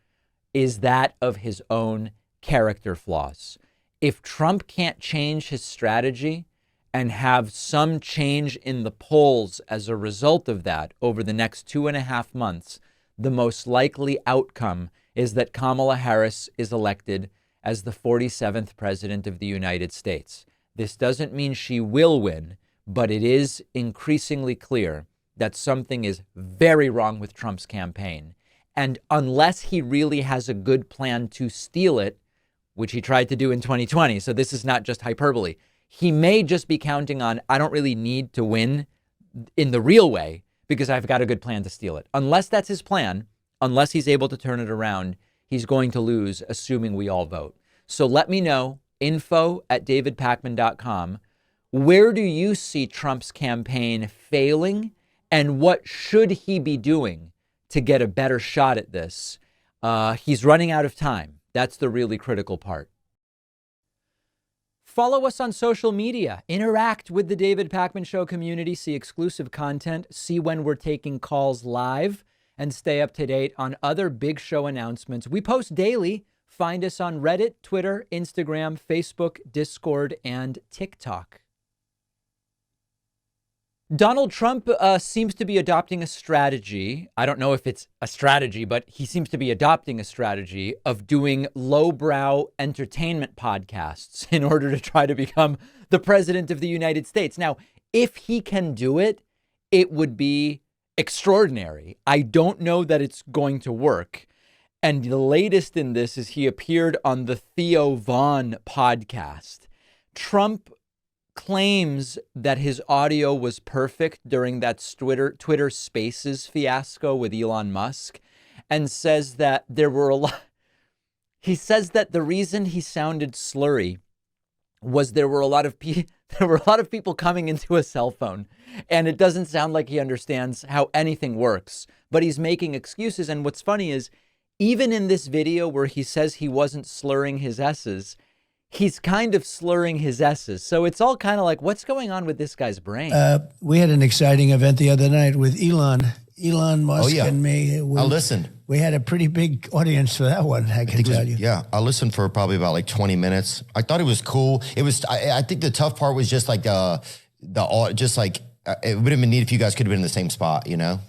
is that of his own character flaws. If Trump can't change his strategy and have some change in the polls as a result of that over the next 2.5 months, the most likely outcome is that Kamala Harris is elected as the 47th president of the United States. This doesn't mean she will win, but it is increasingly clear that something is very wrong with Trump's campaign. And unless he really has a good plan to steal it, which he tried to do in 2020, so this is not just hyperbole, he may just be counting on, I don't really need to win in the real way because I've got a good plan to steal it. Unless that's his plan, unless he's able to turn it around, he's going to lose, assuming we all vote. So let me know, info@davidpakman.com. Where do you see Trump's campaign failing, and what should he be doing to get a better shot at this? He's running out of time. That's the really critical part. Follow us on social media. Interact with the David Pakman Show community. See exclusive content. See when we're taking calls live. And stay up to date on other big show announcements. We post daily. Find us on Reddit, Twitter, Instagram, Facebook, Discord, and TikTok. Donald Trump seems to be adopting a strategy. I don't know if it's a strategy, but he seems to be adopting a strategy of doing lowbrow entertainment podcasts in order to try to become the president of the United States. Now, if he can do it, it would be extraordinary. I don't know that it's going to work. And the latest in this is he appeared on the Theo podcast. Trump claims that his audio was perfect during that Twitter Spaces fiasco with Elon Musk, and says that he says that the reason he sounded slurry was there were a lot of people coming into a cell phone, and it doesn't sound like he understands how anything works, but he's making excuses. And what's funny is, even in this video where he says he wasn't slurring his S's, he's kind of slurring his S's. So it's all kind of like, what's going on with this guy's brain? We had an exciting event the other night with Elon Musk and me. I listened. We had a pretty big audience for that one, I can tell you. Yeah, I listened for probably about like 20 minutes. I thought it was cool. It was. I think the tough part was just like it would have been neat if you guys could have been in the same spot, you know?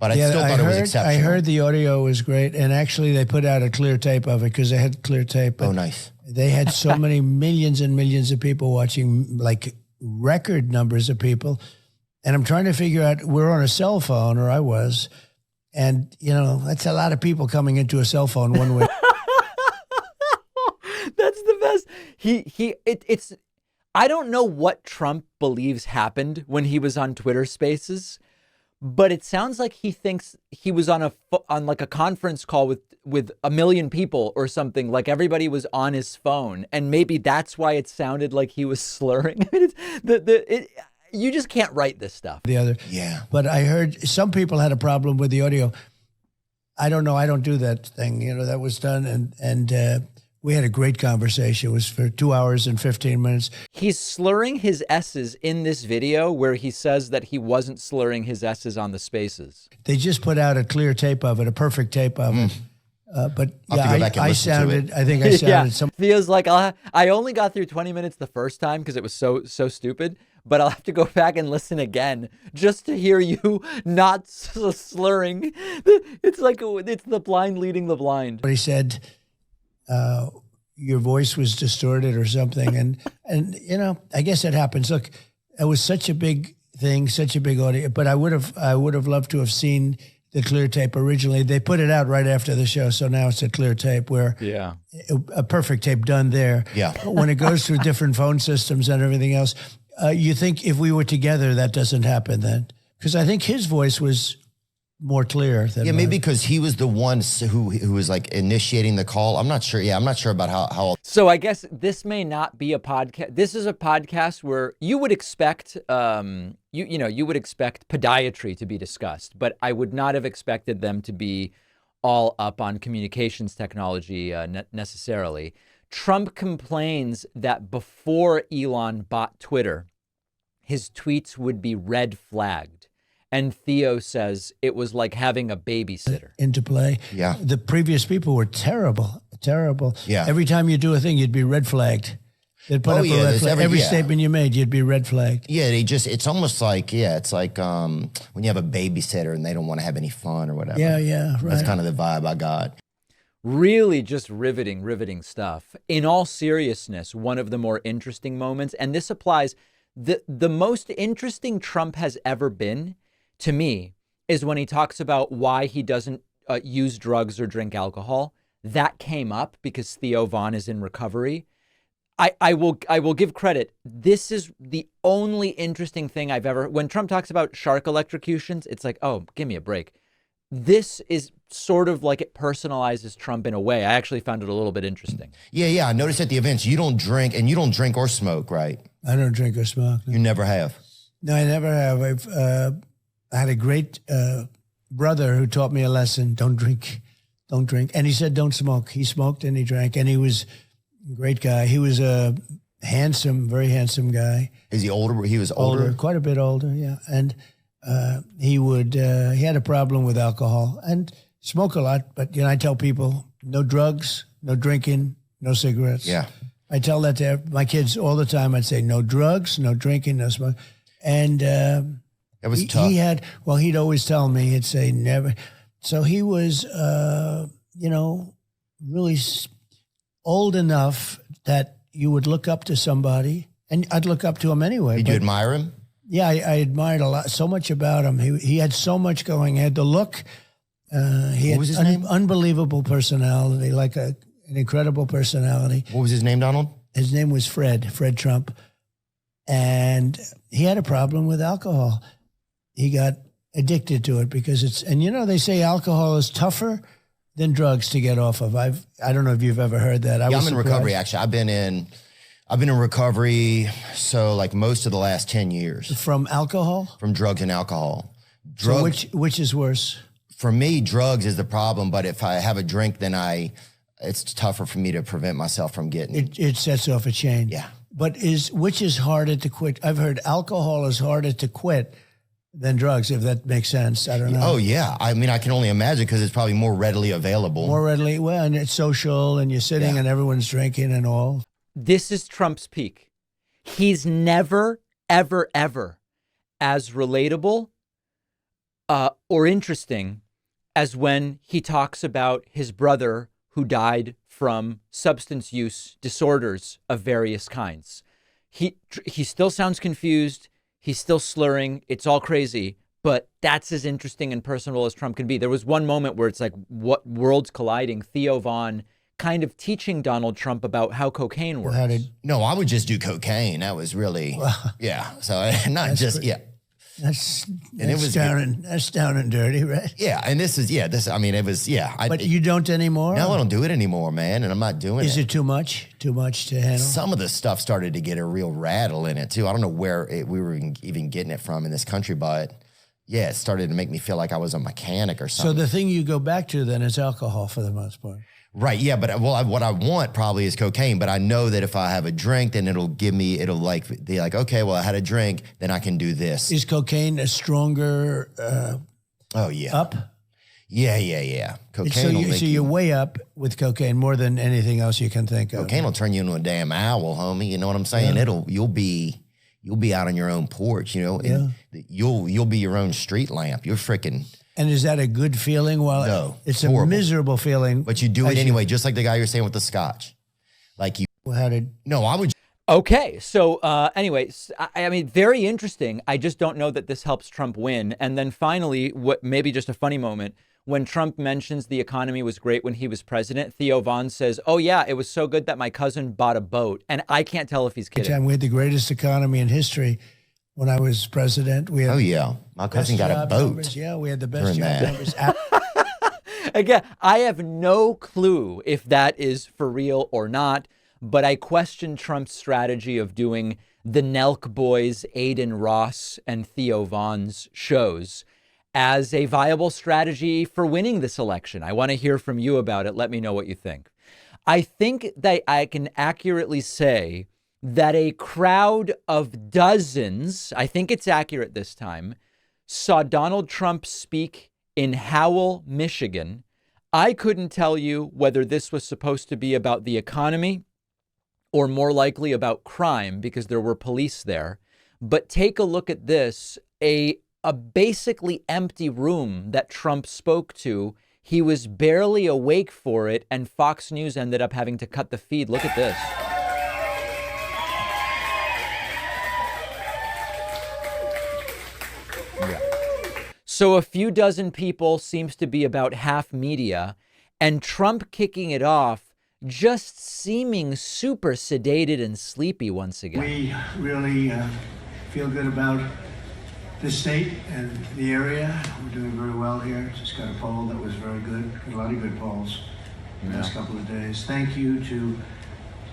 But I still thought it was exceptional. I heard the audio was great, and actually they put out a clear tape of it because they had clear tape. Oh, nice. They had so many millions and millions of people watching, like record numbers of people. And I'm trying to figure out, we're on a cell phone, or I was, and, you know, that's a lot of people coming into a cell phone one way. That's the best. It's I don't know what Trump believes happened when he was on Twitter Spaces, but it sounds like he thinks he was on like a conference call with a million people or something, like everybody was on his phone, and maybe that's why it sounded like he was slurring. I mean, you just can't write this stuff. But I heard some people had a problem with the audio. I don't know. I don't do that thing. You know, that was done, and we had a great conversation. It was for 2 hours and 15 minutes. He's slurring his S's in this video where he says that he wasn't slurring his S's on the Spaces. They just put out a clear tape of it, a perfect tape of it. But yeah, I sounded. I think I sounded. Theo's like, I only got through 20 minutes the first time because it was so stupid. But I'll have to go back and listen again just to hear you not slurring. It's like it's the blind leading the blind. But he said, your voice was distorted or something, and you know, I guess it happens. Look, it was such a big thing, such a big audience. But I would have loved to have seen the clear tape originally. They put it out right after the show, so now it's a clear tape where a perfect tape done there. Yeah. When it goes through different phone systems and everything else, you think if we were together, that doesn't happen then? Because I think his voice was more clear than maybe because he was the one who was like initiating the call. I'm not sure. Yeah, I'm not sure about how. So I guess this may not be a podcast. This is a podcast where you would expect, you would expect podiatry to be discussed, but I would not have expected them to be all up on communications technology necessarily. Trump complains that before Elon bought Twitter, his tweets would be red flagged. And Theo says it was like having a babysitter. Into play. Yeah. The previous people were terrible. Yeah. Every time you do a thing, you'd be red flagged. They'd put up a red flag. Every statement you made, you'd be red flagged. Yeah, it's almost like, it's like when you have a babysitter and they don't want to have any fun or whatever. Yeah, right. That's kind of the vibe I got. Really just riveting stuff. In all seriousness, one of the more interesting moments, and this applies, the most interesting Trump has ever been, to me, is when he talks about why he doesn't use drugs or drink alcohol. That came up because Theo Von is in recovery. I will give credit. This is the only interesting thing I've ever, when Trump talks about shark electrocutions, it's like, oh, give me a break. This is sort of like it personalizes Trump in a way. I actually found it a little bit interesting. Yeah. I noticed at the events, you don't drink or smoke, right? I don't drink or smoke. No. You never have? No, I never have. I had a great brother who taught me a lesson. Don't drink. And he said, don't smoke. He smoked and he drank, and he was a great guy. He was a very handsome guy. Is he older? He was older? Quite a bit older, yeah. And he had a problem with alcohol and smoke a lot. But, I tell people, no drugs, no drinking, no cigarettes. Yeah. I tell that to my kids all the time. I'd say, no drugs, no drinking, no smoke. And that was tough. He'd always tell me, he'd say never. So he was, really old enough that you would look up to somebody, and I'd look up to him anyway. Did you admire him? Yeah, I admired so much about him. He had so much going. He had the look. What was his name? Unbelievable personality, like an incredible personality. What was his name, Donald? His name was Fred Trump. And he had a problem with alcohol. He got addicted to it because they say alcohol is tougher than drugs to get off of. I don't know if you've ever heard that. I'm in recovery, actually. I've been in recovery, so like most of the last 10 years. From alcohol? From drugs and alcohol. So which is worse? For me, drugs is the problem, but if I have a drink, then it's tougher for me to prevent myself from getting it sets off a chain. Yeah. But which is harder to quit? I've heard alcohol is harder to quit than drugs, if that makes sense. I don't know. Oh, yeah. I mean, I can only imagine because it's probably more readily available. And it's social, and you're sitting and everyone's drinking and all. This is Trump's peak. He's never, ever, ever as relatable or interesting as when he talks about his brother who died from substance use disorders of various kinds. He still sounds confused. He's still slurring. It's all crazy, but that's as interesting and personable as Trump can be. There was one moment where it's like, what worlds colliding? Theo Von kind of teaching Donald Trump about how cocaine works. No, I would just do cocaine. That was really, yeah. So not just, yeah. That's down and dirty, right? Yeah, and it was, yeah. But you don't anymore? No, I don't do it anymore, man, and I'm not doing it. Is it too much? Too much to handle? Some of the stuff started to get a real rattle in it, too. I don't know where we were even getting it from in this country, but yeah, it started to make me feel like I was a mechanic or something. So the thing you go back to then is alcohol for the most part. Right, yeah, but what I want probably is cocaine, but I know that if I have a drink, then it'll be like, okay, well, I had a drink, then I can do this. Is cocaine a stronger oh, yeah. up? Yeah. Cocaine so you're way up with cocaine more than anything else you can think of. Cocaine will turn you into a damn owl, homie, you know what I'm saying? Yeah. You'll be out on your own porch, and you'll be your own street lamp. You're freaking... And is that a good feeling? Well, no, it's a miserable feeling. But you do it anyway, just like the guy you're saying with the scotch. Like you. No, I would. Okay, so anyways, I mean, very interesting. I just don't know that this helps Trump win. And then finally, maybe just a funny moment, when Trump mentions the economy was great when he was president, Theo Von says, oh yeah, it was so good that my cousin bought a boat. And I can't tell if he's kidding. We had the greatest economy in history. When I was president, we had my cousin got a boat. Numbers. Yeah, we had the best job numbers. Again, I have no clue if that is for real or not, but I question Trump's strategy of doing the Nelk Boys, Aiden Ross, and Theo Von's shows as a viable strategy for winning this election. I want to hear from you about it. Let me know what you think. I think that I can accurately say that a crowd of dozens, I think it's accurate this time, saw Donald Trump speak in Howell, Michigan. I couldn't tell you whether this was supposed to be about the economy or more likely about crime because there were police there. But take a look at this, a basically empty room that Trump spoke to. He was barely awake for it, and Fox News ended up having to cut the feed. Look at this. Yeah. So a few dozen people seems to be about half media, and Trump kicking it off, just seeming super sedated and sleepy once again. We really feel good about the state and the area. We're doing very well here. Just got a poll that was very good. A lot of good polls the last couple of days. Thank you to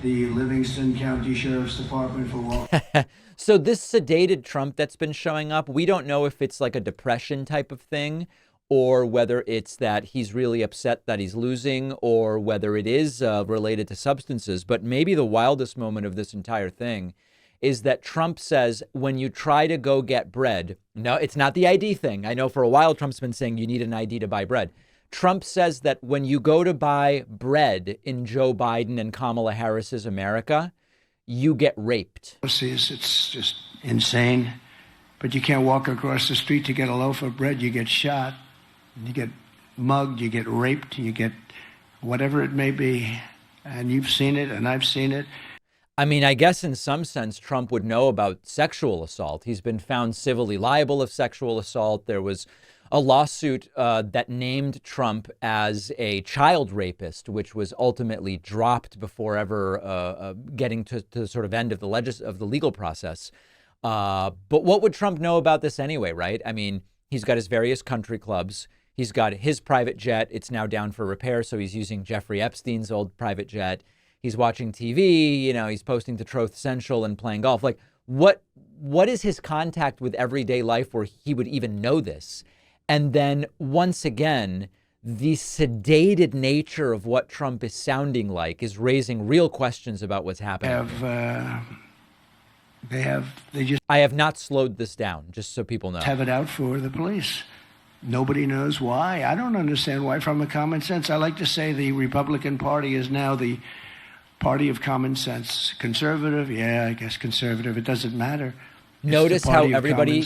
the Livingston County Sheriff's Department for So this sedated Trump that's been showing up, we don't know if it's like a depression type of thing or whether it's that he's really upset that he's losing or whether it is related to substances. But maybe the wildest moment of this entire thing is that Trump says when you try to go get bread, no, it's not the ID thing. I know for a while Trump's been saying you need an ID to buy bread. Trump says that when you go to buy bread in Joe Biden and Kamala Harris's America, you get raped. It's just insane. But you can't walk across the street to get a loaf of bread. You get shot, you get mugged, you get raped, you get whatever it may be. And you've seen it and I've seen it. I mean, I guess in some sense, Trump would know about sexual assault. He's been found civilly liable of sexual assault. There was a lawsuit that named Trump as a child rapist, which was ultimately dropped before ever getting to the sort of end of the legal process. But what would Trump know about this anyway, right? I mean, he's got his various country clubs. He's got his private jet. It's now down for repair, so he's using Jeffrey Epstein's old private jet. He's watching TV, you know, he's posting to Truth Central and playing golf. Like, what is his contact with everyday life where he would even know this? And then once again, the sedated nature of what Trump is sounding like is raising real questions about what's happening. I have not slowed this down, just so people know. Have it out for the police. Nobody knows why. I don't understand why from the common sense. I like to say the Republican Party is now the party of common sense. Conservative, yeah, I guess conservative. It doesn't matter. Notice how everybody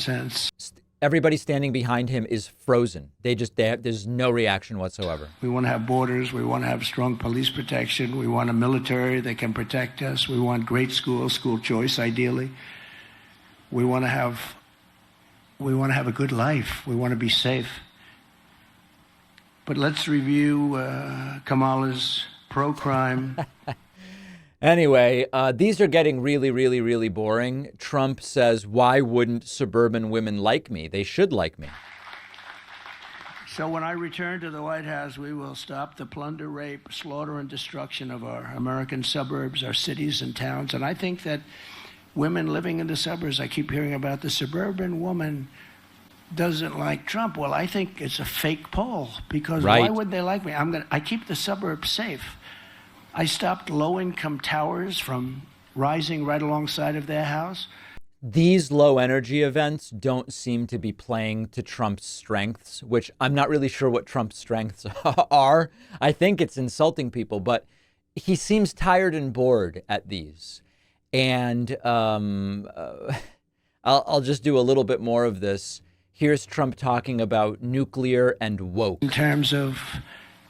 standing behind him is frozen. There's no reaction whatsoever. We want to have borders. We want to have strong police protection. We want a military that can protect us. We want great schools, school choice, ideally. We want to have a good life. We want to be safe. But let's review Kamala's pro-crime. Anyway, these are getting really, really, really boring. Trump says, why wouldn't suburban women like me? They should like me. So when I return to the White House, we will stop the plunder, rape, slaughter, and destruction of our American suburbs, our cities and towns. And I think that women living in the suburbs, I keep hearing about the suburban woman doesn't like Trump. Well, I think it's a fake poll because Why would they like me? I keep the suburbs safe. I stopped low-income towers from rising right alongside of their house. These low energy events don't seem to be playing to Trump's strengths, which I'm not really sure what Trump's strengths are. I think it's insulting people, but he seems tired and bored at these. And I'll just do a little bit more of this. Here's Trump talking about nuclear and woke. In terms of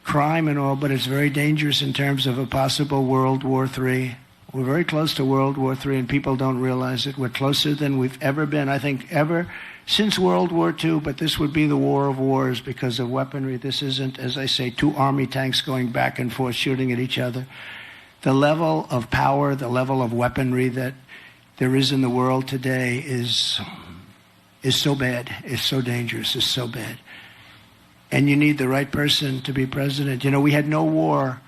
crime and all, but it's very dangerous in terms of a possible World War III. We're very close to World War III, and people don't realize it. We're closer than we've ever been, I think, ever since World War II, but this would be the war of wars because of weaponry. This isn't, as I say, two army tanks going back and forth shooting at each other. The level of power, the level of weaponry that there is in the world today is so bad, is so dangerous, is so bad. And you need the right person to be president. You know, we had no war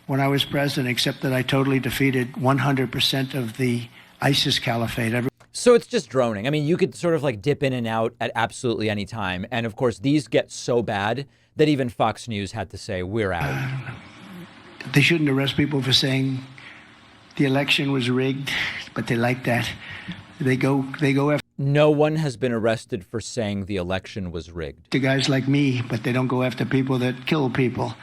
when I was president, except that I totally defeated 100% of the ISIS caliphate. So it's just droning. I mean, you could sort of like dip in and out at absolutely any time. And of course, these get so bad that even Fox News had to say, we're out. They shouldn't arrest people for saying the election was rigged, but they like that. They go after. No one has been arrested for saying the election was rigged. To guys like me, but they don't go after people that kill people.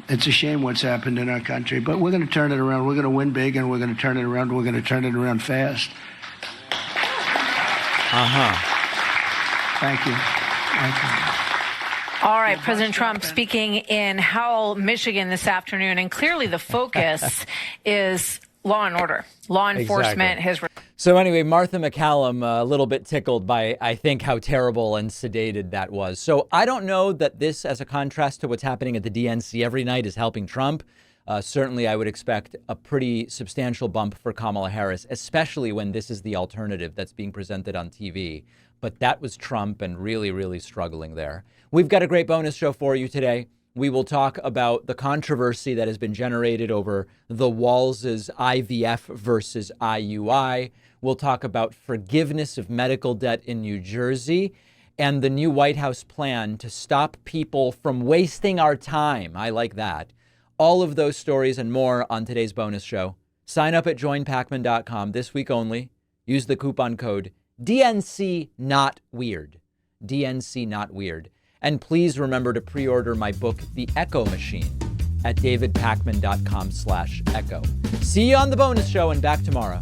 It's a shame what's happened in our country, but we're going to turn it around. We're going to win big, and we're going to turn it around. We're going to turn it around fast. Thank you. Thank you. All right, President Trump speaking in Howell, Michigan this afternoon, and clearly the focus is law and order. Law enforcement has... So anyway, Martha McCallum, a little bit tickled by, I think, how terrible and sedated that was. So I don't know that this, as a contrast to what's happening at the DNC every night, is helping Trump. Certainly, I would expect a pretty substantial bump for Kamala Harris, especially when this is the alternative that's being presented on TV. But that was Trump and really, really struggling there. We've got a great bonus show for you today. We will talk about the controversy that has been generated over the Walls' IVF versus IUI. We'll talk about forgiveness of medical debt in New Jersey and the new White House plan to stop people from wasting our time. I like that. All of those stories and more on today's bonus show. Sign up at joinpacman.com this week only. Use the coupon code DNC Not Weird. DNC Not Weird. And please remember to pre-order my book, The Echo Machine, at davidpacman.com/echo. See you on the bonus show and back tomorrow.